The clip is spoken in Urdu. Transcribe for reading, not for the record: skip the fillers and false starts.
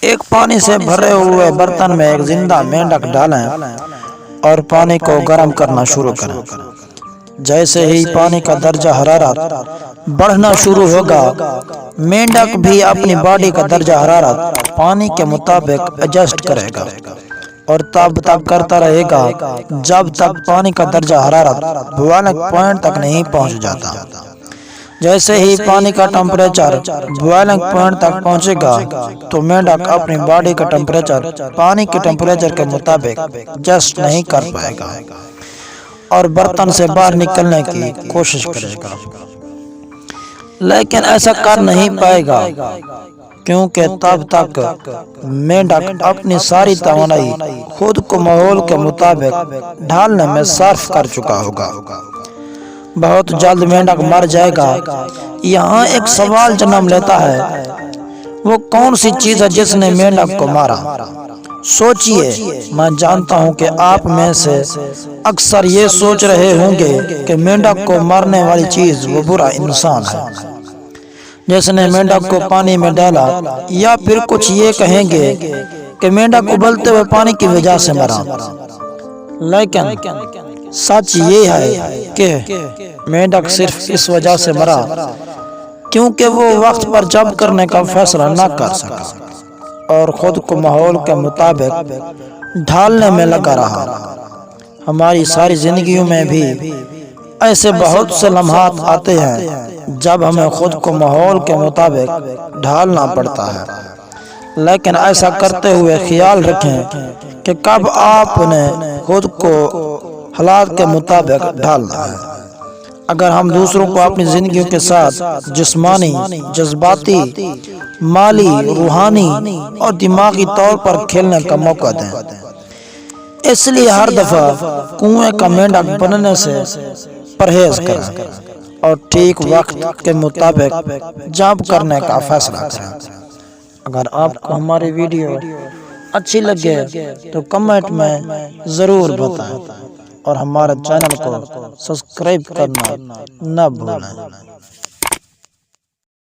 ایک پانی سے بھرے ہوئے برتن میں ایک زندہ مینڈک ڈالیں اور پانی کو گرم کرنا شروع کریں۔ جیسے ہی پانی کا درجہ حرارت بڑھنا شروع ہوگا، مینڈک بھی اپنی باڈی کا درجہ حرارت پانی کے مطابق ایڈجسٹ کرے گا اور تب تک کرتا رہے گا جب تک پانی کا درجہ حرارت بوائلنگ پوائنٹ تک نہیں پہنچ جاتا۔ جیسے ہی پانی کا ٹمپریچر بوائلنگ پوائنٹ تک پہنچے گا تو مینڈک اپنی باڈی کا ٹمپریچر پانی کے ٹمپریچر کے مطابق ایڈجسٹ نہیں کر پائے گا اور برتن سے باہر نکلنے کی کوشش کرے گا، لیکن ایسا کر نہیں پائے گا کیونکہ تب تک مینڈک اپنی ساری توانائی خود کو ماحول کے مطابق ڈھالنے میں صرف کر چکا ہوگا۔ بہت جلد مینڈک مر جائے گا۔ یہاں ایک سوال جنم لیتا ہے، وہ کون سی چیز ہے جس نے مینڈک کو مارا؟ سوچئے، میں جانتا ہوں کہ آپ میں سے اکثر یہ سوچ رہے ہوں گے کہ مینڈک کو مارنے والی چیز وہ برا انسان ہے جس نے مینڈک کو پانی میں ڈالا، یا پھر کچھ یہ کہیں گے کہ مینڈک ابلتے ہوئے پانی کی وجہ سے مرا۔ لیکن سچ یہ ہے کہ مینڈک صرف اس وجہ سے مرا کیونکہ وہ وقت پر جب کرنے کا فیصلہ نہ کر سکا اور خود کو ماحول کے مطابق ڈھالنے میں لگا رہا۔ ہماری ساری زندگیوں میں بھی ایسے بہت سے لمحات آتے ہیں جب ہمیں خود کو ماحول کے مطابق ڈھالنا پڑتا ہے، لیکن ایسا کرتے ہوئے خیال رکھیں کہ کب آپ نے خود کو حالات کے مطابق ڈھالنا ہے۔ اگر ہم دوسروں کو اپنی زندگیوں کے ساتھ جسمانی، جذباتی، مالی، روحانی اور دماغی طور پر کھیلنے کا موقع دیں، اس لیے ہر دفعہ کنویں کا مینڈک بننے سے پرہیز کریں اور ٹھیک وقت کے مطابق جمپ کرنے کا فیصلہ کریں۔ اگر آپ کو ہماری ویڈیو اچھی لگے تو کمنٹ میں ضرور بتائیں اور ہمارے چینل کو سبسکرائب کرنا نہ بھولیں۔